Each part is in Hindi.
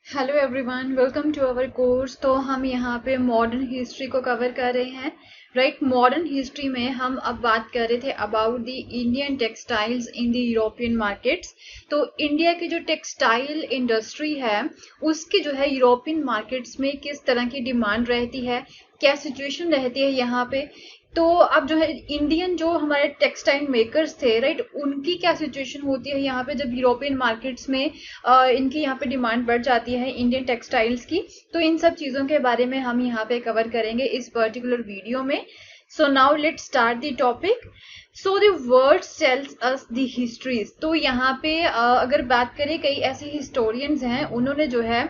Hello everyone, welcome to our course. तो हम यहाँ पे मॉडर्न हिस्ट्री को कवर कर रहे हैं। मॉडर्न हिस्ट्री में हम अब बात कर रहे थे about the Indian textiles in the European markets. तो इंडिया की जो टेक्सटाइल इंडस्ट्री है उसकी जो है यूरोपियन मार्केट्स में किस तरह की डिमांड रहती है, क्या सिचुएशन रहती है यहाँ पे। तो अब जो है इंडियन जो हमारे टेक्सटाइल मेकर्स थे, राइट, उनकी क्या सिचुएशन होती है यहाँ पे जब यूरोपियन मार्केट्स में इनकी यहाँ पे डिमांड बढ़ जाती है इंडियन टेक्सटाइल्स की। तो इन सब चीजों के बारे में हम यहाँ पे कवर करेंगे इस पर्टिकुलर वीडियो में। So now let's start the topic. So the word tells us the histories. तो यहाँ पे अगर बात करें, कई ऐसे हिस्टोरियंस हैं, उन्होंने जो है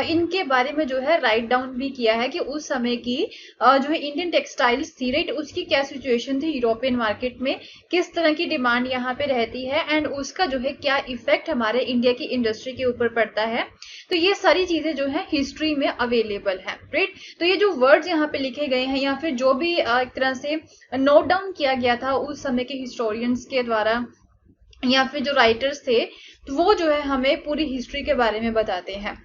इनके बारे में जो है राइट डाउन भी किया है कि उस समय की जो है इंडियन टेक्सटाइल्स थी, राइट, उसकी क्या सिचुएशन थी यूरोपियन मार्केट में, किस तरह की डिमांड यहाँ पे रहती है एंड उसका जो है क्या इफेक्ट हमारे इंडिया की इंडस्ट्री के ऊपर पड़ता है। तो ये सारी चीजें जो है हिस्ट्री में अवेलेबल है, राइट। तो ये जो वर्ड्स यहाँ पे लिखे गए हैं या फिर जो भी एक तरह से नोट डाउन किया गया था उस समय के हिस्टोरियंस के द्वारा या फिर जो राइटर्स थे, तो वो जो है हमें पूरी हिस्ट्री के बारे में बताते हैं।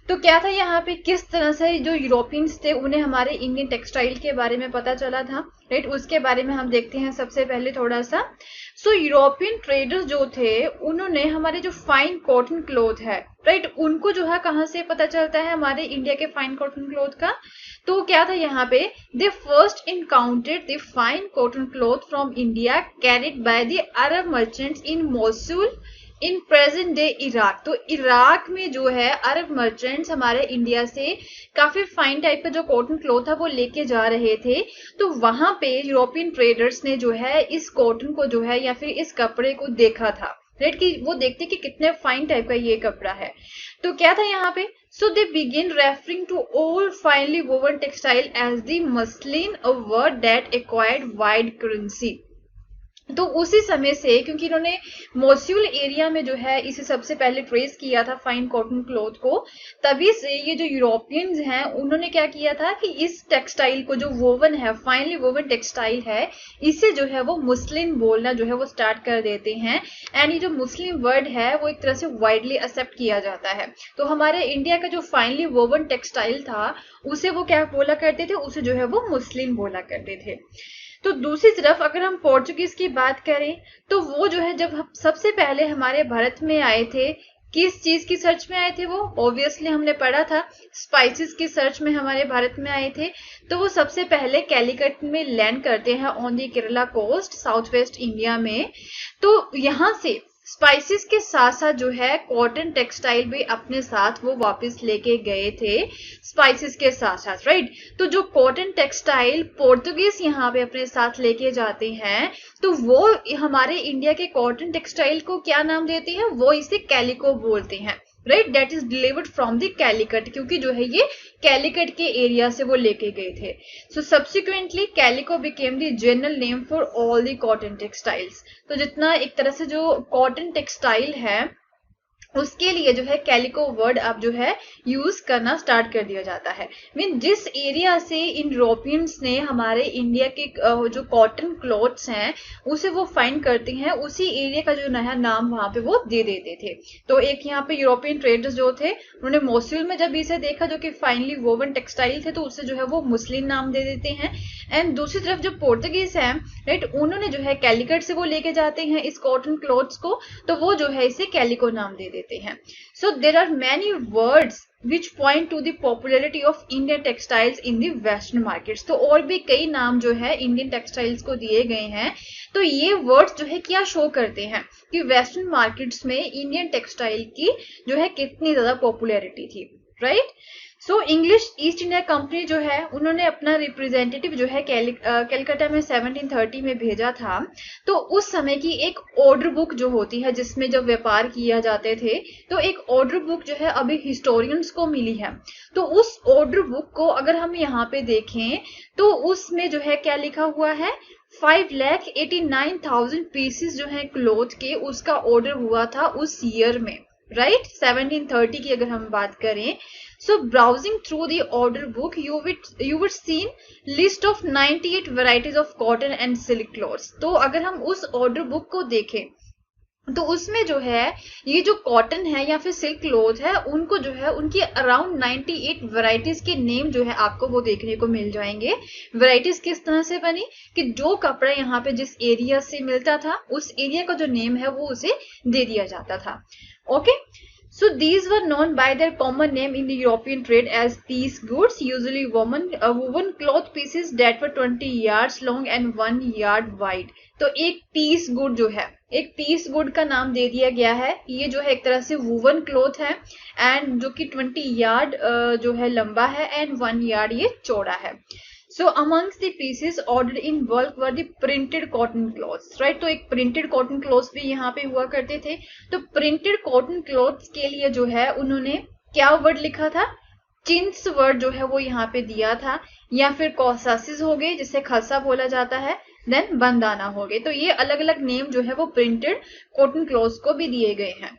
तो क्या था यहाँ पे, किस तरह से जो यूरोपियंस थे उन्हें हमारे इंडियन टेक्सटाइल के बारे में पता चला था, राइट, उसके बारे में हम देखते हैं सबसे पहले थोड़ा सा। सो यूरोपियन ट्रेडर्स जो थे उन्होंने हमारे जो फाइन कॉटन क्लॉथ है, राइट, उनको जो है कहाँ से पता चलता है हमारे इंडिया के फाइन कॉटन क्लॉथ का। तो क्या था यहाँ पे, they first encountered the fine cotton cloth from India carried by the Arab merchants in Mosul in present day Iraq. तो इराक में जो है अरब मर्चेंट्स हमारे इंडिया से काफी फाइन टाइप का जो कॉटन क्लॉथ था वो लेके जा रहे थे। तो वहां पे यूरोपियन ट्रेडर्स ने जो है इस कॉटन को जो है या फिर इस कपड़े को देखा था, राइट, कि वो देखते कि कितने फाइन टाइप का ये कपड़ा है। तो क्या था यहाँ पे, so they begin referring to all finely woven textile as the muslin, a word that acquired wide currency. तो उसी समय से, क्योंकि इन्होंने मोस्यूल एरिया में जो है इसे सबसे पहले ट्रेस किया था फाइन कॉटन क्लॉथ को, तभी से ये जो यूरोपियंस हैं उन्होंने क्या किया था कि इस टेक्सटाइल को जो वोवन है, फाइनली वोवन टेक्सटाइल है, इसे जो है वो मुस्लिम बोलना जो है वो स्टार्ट कर देते हैं। एंड ये जो मुस्लिम वर्ड है वो एक तरह से वाइडली एक्सेप्ट किया जाता है। तो हमारे इंडिया का जो फाइनली वोवन टेक्सटाइल था उसे वो क्या बोला करते थे, उसे जो है वो मुस्लिम बोला करते थे। तो दूसरी तरफ अगर हम पोर्चुगीज की बात करें तो वो जो है जब सबसे पहले हमारे भारत में आए थे, किस चीज की सर्च में आए थे, वो ऑब्वियसली हमने पढ़ा था स्पाइसेस की सर्च में हमारे भारत में आए थे। तो वो सबसे पहले कैलीकट में लैंड करते हैं on the Kerala coast, south west India में। तो यहाँ से स्पाइसेस के साथ साथ जो है कॉटन टेक्सटाइल भी अपने साथ वो वापस लेके गए थे स्पाइसेस के साथ साथ, राइट। तो जो कॉटन टेक्सटाइल पोर्तुगीज यहाँ पे अपने साथ लेके जाते हैं तो वो हमारे इंडिया के कॉटन टेक्सटाइल को क्या नाम देते हैं, वो इसे कैलिको बोलते हैं, right, that is delivered from the Calicut, क्योंकि जो है ये कैलिकट के एरिया से वो लेके गए थे। So subsequently calico became the general name for all the cotton textiles. तो जितना एक तरह से जो कॉटन टेक्सटाइल है उसके लिए जो है कैलिको वर्ड अब जो है यूज करना स्टार्ट कर दिया जाता है। मीन जिस एरिया से इन यूरोपियंस ने हमारे इंडिया के जो कॉटन क्लॉथ्स हैं उसे वो फाइंड करते हैं, उसी एरिया का जो नया नाम वहां पे वो दे देते थे। तो एक यहाँ पे यूरोपियन ट्रेडर्स जो थे उन्होंने मोस्यूल में जब इसे देखा जो कि फाइनली वोवन टेक्सटाइल थे तो उसे जो है वो मुस्लिम नाम दे देते हैं। एंड दूसरी तरफ जो पोर्तुगीज है, राइट, उन्होंने जो है कैलिकट से वो लेके जाते हैं इस कॉटन क्लॉथ्स को, तो वो जो है इसे कैलिको नाम दे देते हैं। So there are many words which point to the popularity of Indian textiles in the western markets। तो और भी कई नाम जो है इंडियन टेक्सटाइल्स को दिए गए हैं। तो ये वर्ड्स जो है क्या शो करते हैं कि वेस्टर्न मार्केट्स में इंडियन टेक्सटाइल की जो है कितनी ज्यादा पॉपुलैरिटी थी, right. So English east India company जो है उन्होंने अपना रिप्रेजेंटेटिव जो है कलकत्ता में 1730 में भेजा था। तो उस समय की एक ऑर्डर बुक जो होती है जिसमें जब व्यापार किया जाते थे, तो एक ऑर्डर बुक जो है अभी हिस्टोरियंस को मिली है। तो उस ऑर्डर बुक को अगर हम यहाँ पे देखें तो उसमें जो है क्या लिखा हुआ है, 5,89,000 पीसेस जो है क्लॉथ के, उसका ऑर्डर हुआ था उस ईयर में, राइट, 1730 की अगर हम बात करें। So browsing through the order book, you would see list of 98 varieties of cotton and silk cloths। तो अगर हम उस order book को देखें तो उसमें जो है ये जो कॉटन है या फिर सिल्क क्लॉथ है, उनको जो है उनकी अराउंड 98 वैरायटीज के नेम जो है आपको वो देखने को मिल जाएंगे। वैरायटीज किस तरह से बनी कि जो कपड़ा यहाँ पे जिस एरिया से मिलता था उस एरिया का जो नेम है वो उसे दे दिया जाता था। Okay, so these were known by their common name in the European trade as piece goods, usually woven cloth pieces that were 20 yards long and 1 yard wide। तो एक पीस गुड जो है, एक पीस गुड का नाम दे दिया गया है। ये जो है एक तरह से वुवन क्लॉथ है एंड जो कि 20 यार्ड जो है लंबा है एंड 1 यार्ड ये चौड़ा है। So amongst the pieces ordered in bulk were the printed cotton cloths, right? तो एक printed cotton cloths भी यहाँ पे हुआ करते थे। तो printed cotton cloths के लिए जो है उन्होंने क्या वर्ड लिखा था, चिंस वर्ड जो है वो यहाँ पे दिया था, या फिर कॉसासिस हो गए जिसे खसा बोला जाता है, देन बंदाना हो गए। तो ये अलग अलग नेम जो है वो प्रिंटेड कॉटन क्लॉथ्स को भी दिए गए हैं।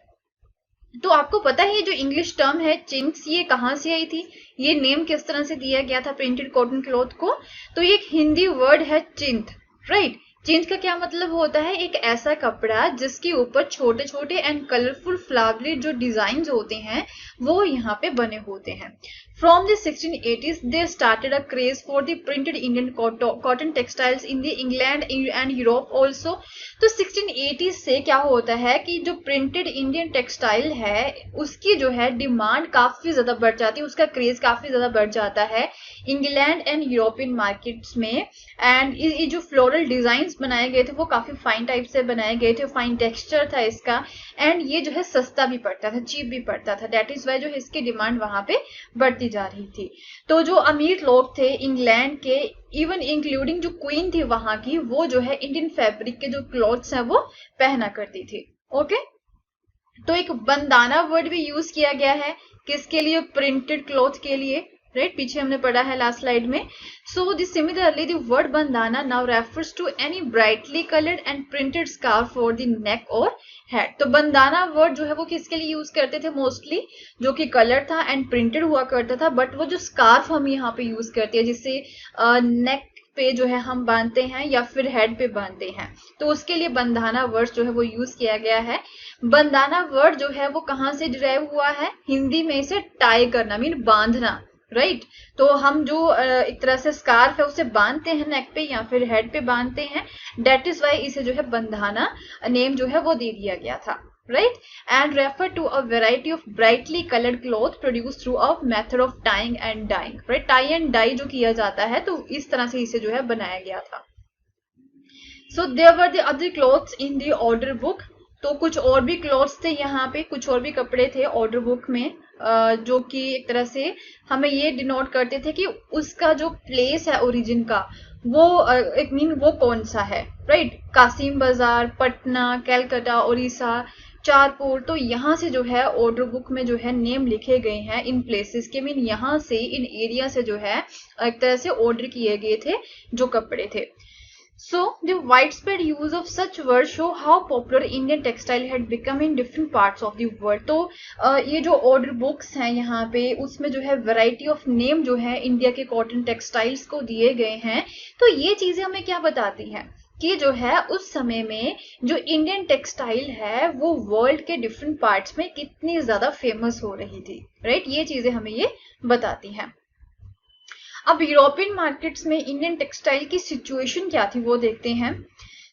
तो आपको पता है जो इंग्लिश टर्म है चिंक्स, ये कहाँ से आई थी, ये नेम किस तरह से दिया गया था प्रिंटेड कॉटन क्लॉथ को? तो ये एक हिंदी वर्ड है चिंथ, राइट। चिंथ का क्या मतलब होता है, एक ऐसा कपड़ा जिसके ऊपर छोटे छोटे एंड कलरफुल फ्लावरी जो डिजाइन होते हैं वो यहाँ पे बने होते हैं। From the 1680s, there started a craze for the printed Indian cotton textiles in the England and Europe also। तो 1680 से क्या होता है कि जो प्रिंटेड इंडियन टेक्सटाइल है उसकी जो है डिमांड काफी ज्यादा बढ़ जाती है, उसका क्रेज काफी ज्यादा बढ़ जाता है इंग्लैंड एंड यूरोपियन मार्केट्स में। एंड ये जो फ्लोरल डिजाइन्स बनाए गए थे वो काफी फाइन टाइप से बनाए गए थे, फाइन टेक्सचर था इसका, एंड ये जो है सस्ता भी पड़ता था, चीप भी पड़ता था। दैट इज वाई जो है इसकी डिमांड वहां पे बढ़ती जा रही थी। तो जो अमीर लोग थे इंग्लैंड के, इवन इंक्लूडिंग जो क्वीन थी वहां की, वो जो है इंडियन फैब्रिक के जो क्लॉथ्स हैं वो पहना करती थी। ओके, तो एक बंदाना वर्ड भी यूज किया गया है किसके लिए, प्रिंटेड क्लॉथ के लिए, राइट। पीछे हमने पढ़ा है लास्ट स्लाइड में। So this similarly the word bandana now refers to any brightly coloured and printed scarf for the neck or head. तो बंदाना वर्ड जो है वो किसके लिए यूज करते थे, मोस्टली जो कि कलर था एंड प्रिंटेड हुआ करता था। बट वो जो स्कार्फ हम यहाँ पे यूज करते हैं जिससे नेक पे जो है हम बांधते हैं या फिर हेड पे बांधते हैं, तो उसके लिए बंदाना वर्ड जो है वो यूज किया गया है। बंदाना वर्ड जो है वो कहाँ से डिराइव हुआ है, हिंदी में इसे टाई करना मीन बांधना, राइट। तो हम जो एक तरह से स्कार्फ है उसे बांधते हैं नेक पे या फिर हेड पे बांधते हैं, डेट इज वाई इसे जो है बंधाना नेम जो है वो दे दिया गया था, right. And refer to a variety of brightly coloured cloth produce through a method of tying and dying, right. Tie and dye जो किया जाता है तो इस तरह से इसे जो है बनाया गया था। So there were the other clothes in the order book. तो कुछ और भी क्लॉथ्स थे यहाँ पे, कुछ और भी कपड़े थे ऑर्डर बुक में, जो कि एक तरह से हमें ये डिनोट करते थे कि उसका जो प्लेस है ओरिजिन का वो एक मीन वो कौन सा है, राइट। कासिम बाजार, पटना, कैलकाटा, उड़ीसा, चारपुर। तो यहाँ से जो है ऑर्डर बुक में जो है नेम लिखे गए हैं इन प्लेसेस के, मीन यहाँ से इन एरिया से जो है एक तरह से ऑर्डर किए गए थे जो कपड़े थे। So the widespread use of such words show how popular Indian textile had become in different parts of the world। तो ये जो ऑर्डर बुक्स हैं यहाँ पे उसमें जो है वैरायटी ऑफ नेम जो है इंडिया के कॉटन टेक्सटाइल्स को दिए गए हैं। तो ये चीजें हमें क्या बताती हैं कि जो है उस समय में जो इंडियन टेक्सटाइल है वो वर्ल्ड के डिफरेंट पार्ट्स में कितनी ज्यादा फेमस हो रही थी, राइट। ये चीजें हमें ये बताती हैं। अब यूरोपियन मार्केट्स में इंडियन टेक्सटाइल की सिचुएशन क्या थी वो देखते हैं।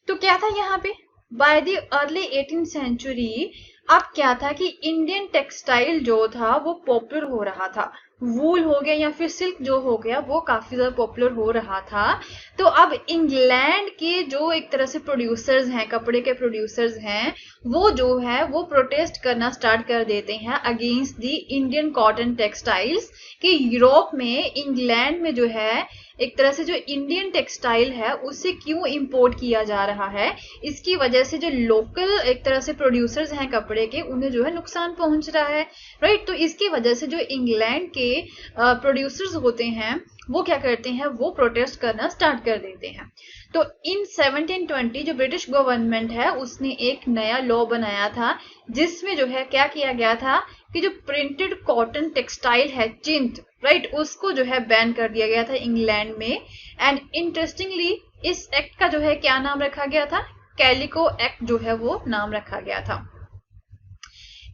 तो क्या था यहाँ पे, by the early 18th century अब क्या था कि इंडियन टेक्सटाइल जो था वो पॉपुलर हो रहा था। वूल हो गया या फिर सिल्क जो हो गया वो काफी ज्यादा पॉपुलर हो रहा था। तो अब इंग्लैंड के जो एक तरह से प्रोड्यूसर्स हैं, कपड़े के प्रोड्यूसर्स हैं, वो जो है वो प्रोटेस्ट करना स्टार्ट कर देते हैं against the Indian cotton textiles कि यूरोप में, इंग्लैंड में जो है एक तरह से जो इंडियन टेक्सटाइल है उसे क्यों इंपोर्ट किया जा रहा है। इसकी वजह से जो लोकल एक तरह से प्रोड्यूसर्स हैं कपड़े के उन्हें जो है नुकसान पहुंच रहा है, राइट। तो इसकी वजह से जो इंग्लैंड के प्रोड्यूसर्स होते हैं वो क्या करते हैं, वो प्रोटेस्ट करना स्टार्ट कर देते हैं। तो इन 1720 जो ब्रिटिश गवर्नमेंट है उसने एक नया लॉ बनाया था जिसमें जो है क्या किया गया था कि जो प्रिंटेड कॉटन टेक्सटाइल है चिंथ, राइट, उसको जो है बैन कर दिया गया था इंग्लैंड में। एंड इंटरेस्टिंगली इस एक्ट का जो है क्या नाम रखा गया था, कैलिको एक्ट जो है वो नाम रखा गया था,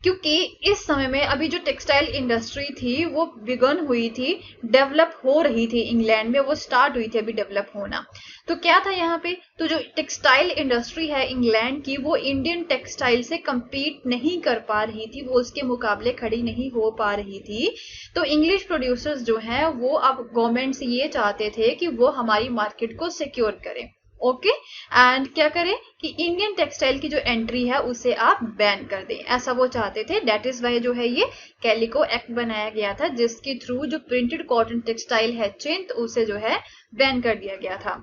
क्योंकि इस समय में अभी जो टेक्सटाइल इंडस्ट्री थी वो बिगन हुई थी, डेवलप हो रही थी इंग्लैंड में, वो स्टार्ट हुई थी अभी डेवलप होना। तो क्या था यहाँ पे, तो जो टेक्सटाइल इंडस्ट्री है इंग्लैंड की, वो इंडियन टेक्सटाइल से compete नहीं कर पा रही थी, वो उसके मुकाबले खड़ी नहीं हो पा रही थी। तो इंग्लिश प्रोड्यूसर्स जो है वो अब गवर्नमेंट से ये चाहते थे कि वो हमारी मार्केट को सिक्योर करें, ओके एंड क्या करें कि इंडियन टेक्सटाइल की जो एंट्री है उसे आप बैन कर दें, ऐसा वो चाहते थे। दैट इज वाई जो है ये कैलिको एक्ट बनाया गया था, जिसके थ्रू जो प्रिंटेड कॉटन टेक्सटाइल है चिंत, उसे जो है बैन कर दिया गया था।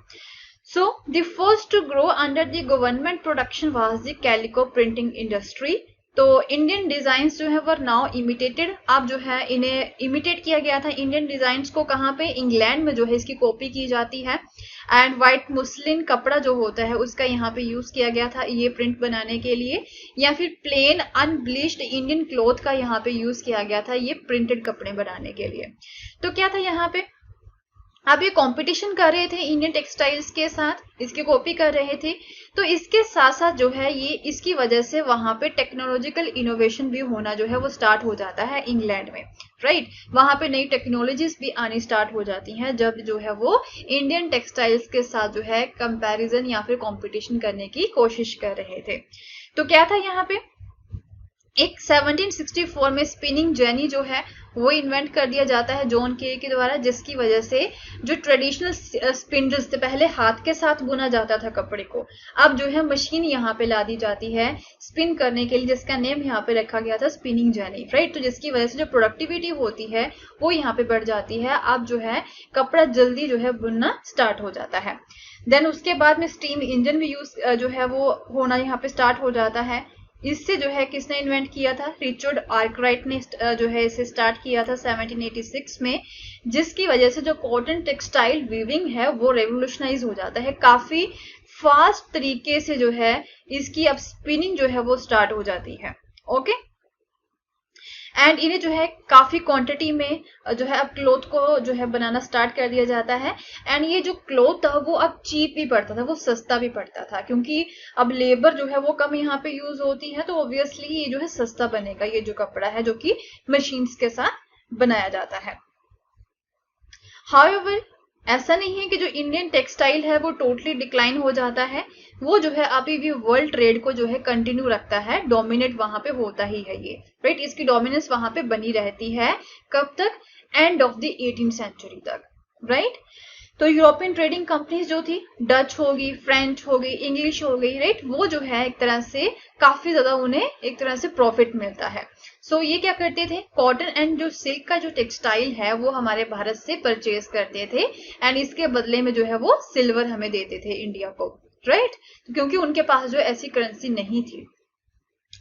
So the first to grow under the government production was the calico printing industry. तो इंडियन डिजाइन्स जो है वो नाउ इमिटेटेड, अब जो है इन्हें इमिटेट किया गया था इंडियन डिजाइन्स को, कहाँ पे, इंग्लैंड में जो है इसकी कॉपी की जाती है। एंड व्हाइट मुस्लिन कपड़ा जो होता है उसका यहाँ पे यूज किया गया था ये प्रिंट बनाने के लिए, या फिर प्लेन अनब्लीच्ड इंडियन क्लॉथ का यहाँ पे यूज किया गया था ये प्रिंटेड कपड़े बनाने के लिए। तो क्या था यहाँ पे, अब ये कंपटीशन कर रहे थे इंडियन टेक्सटाइल्स के साथ, इसकी कॉपी कर रहे थे। तो इसके साथ साथ जो है ये इसकी वजह से वहां पे टेक्नोलॉजिकल इनोवेशन भी होना जो है वो स्टार्ट हो जाता है इंग्लैंड में, राइट। वहां पे नई टेक्नोलॉजीज भी आनी स्टार्ट हो जाती हैं जब जो है वो इंडियन टेक्सटाइल्स के साथ जो है कंपैरिजन या फिर कंपटीशन करने की कोशिश कर रहे थे। तो क्या था यहाँ पे, एक 1764 में स्पिनिंग जेनी जो है वो इन्वेंट कर दिया जाता है जॉन के द्वारा, जिसकी वजह से जो ट्रेडिशनल स्पिंडल्स थे, पहले हाथ के साथ बुना जाता था कपड़े को, अब जो है मशीन यहाँ पे ला दी जाती है स्पिन करने के लिए, जिसका नेम यहाँ पे रखा गया था स्पिनिंग जेनी, राइट। तो जिसकी वजह से जो प्रोडक्टिविटी होती है वो यहाँ पे बढ़ जाती है, अब जो है कपड़ा जल्दी जो है बुनना स्टार्ट हो जाता है। देन उसके बाद में स्टीम इंजन भी यूज जो है वो होना यहाँ पे स्टार्ट हो जाता है। इससे जो है किसने इन्वेंट किया था, रिचर्ड आर्कराइट ने जो है इसे स्टार्ट किया था 1786 में, जिसकी वजह से जो कॉटन टेक्सटाइल वीविंग है वो रेवोल्यूशनाइज हो जाता है, काफी फास्ट तरीके से जो है इसकी अब स्पिनिंग जो है वो स्टार्ट हो जाती है, ओके। एंड इन्हें जो है काफी क्वांटिटी में जो है अब क्लॉथ को जो है बनाना स्टार्ट कर दिया जाता है। एंड ये जो क्लॉथ था वो अब चीप भी पड़ता था, वो सस्ता भी पड़ता था, क्योंकि अब लेबर जो है वो कम यहाँ पे यूज होती है, तो ऑब्वियसली ये जो है सस्ता बनेगा ये जो कपड़ा है जो कि मशीन्स के साथ बनाया जाता है। हाउएवर ऐसा नहीं है कि जो इंडियन टेक्सटाइल है वो टोटली डिक्लाइन हो जाता है, वो जो है अभी भी वर्ल्ड ट्रेड को जो है कंटिन्यू रखता है, डोमिनेट वहां पे होता ही है ये, राइट। इसकी डोमिनेंस वहां पे बनी रहती है, कब तक, end of the 18th century तक, राइट। तो यूरोपियन ट्रेडिंग कंपनीज जो थी, डच होगी, फ्रेंच होगी, इंग्लिश हो गई, राइट, वो जो है एक तरह से काफी ज्यादा उन्हें एक तरह से प्रॉफिट मिलता है। सो ये क्या करते थे, कॉटन एंड जो सिल्क का जो टेक्सटाइल है वो हमारे भारत से परचेज करते थे, एंड इसके बदले में जो है वो सिल्वर हमें देते थे इंडिया को, राइट, क्योंकि उनके पास जो ऐसी करेंसी नहीं थी।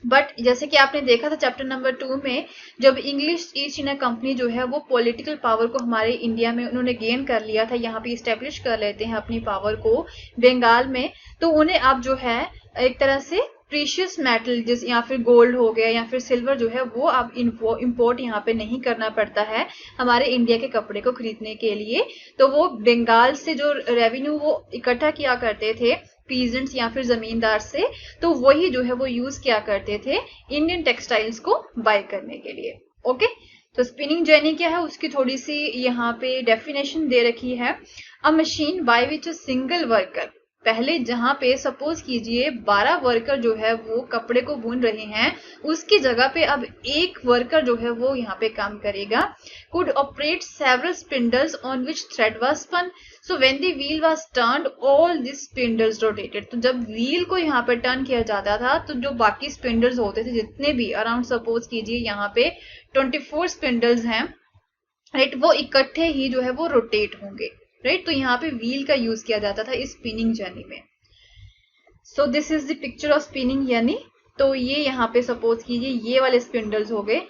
बट जैसे कि आपने देखा था चैप्टर नंबर 2 में, जब इंग्लिश ईस्ट इंडिया कंपनी जो है वो पॉलिटिकल पावर को हमारे इंडिया में उन्होंने गेन कर लिया था, यहाँ पे इस्टेब्लिश कर लेते हैं अपनी पावर को बंगाल में, तो उन्हें अब जो है एक तरह से प्रीशियस मेटल जैसे या फिर गोल्ड हो गया या फिर सिल्वर जो है वो अब इंपोर्ट यहाँ पे नहीं करना पड़ता है हमारे इंडिया के कपड़े को खरीदने के लिए। तो वो बंगाल से जो रेवेन्यू वो इकट्ठा किया करते थे पीजेंट्स या फिर जमींदार से, तो वही जो है वो यूज किया करते थे इंडियन टेक्सटाइल्स को बाय करने के लिए, ओके। तो स्पिनिंग जेनी क्या है उसकी थोड़ी सी यहाँ पे डेफिनेशन दे रखी है, अ machine by which a single worker, पहले जहां पे सपोज कीजिए 12 वर्कर जो है वो कपड़े को बुन रहे हैं, उसकी जगह पे अब एक वर्कर जो है वो यहाँ पे काम करेगा, could operate several spindles on which thread was spun, so when the wheel was turned all these spindles rotated। तो जब व्हील को यहाँ पे टर्न किया जाता था तो जो बाकी स्पिंडल्स होते थे जितने भी अराउंड सपोज कीजिए यहाँ पे 24 स्पिंडल्स हैं, राइट, वो इकट्ठे ही जो है वो रोटेट होंगे, राइट। तो यहाँ पे व्हील का यूज किया जाता था इस स्पिनिंग जेनी में। So this is the picture of spinning jenny. तो ये यहाँ पे सपोज कीजिए ये वाले स्पिंडल्स हो गए,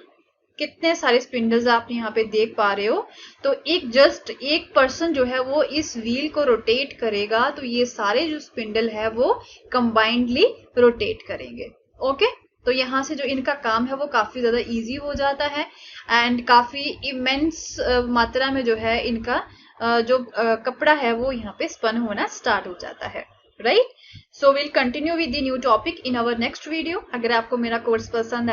कितने सारे स्पिंडल्स आप यहाँ पे देख पा रहे हो। तो एक पर्सन जो है वो इस व्हील को रोटेट करेगा, तो ये सारे जो स्पिंडल है वो कंबाइंडली रोटेट करेंगे, ओके। तो यहाँ से जो इनका काम है वो काफी ज्यादा इजी हो जाता है एंड काफी इमेंस मात्रा में जो है इनका जो कपड़ा है वो यहाँ पे स्पन होना स्टार्ट हो जाता है, right. So will continue with the new topic in our next video. अगर आपको मेरा कोर्स पसंद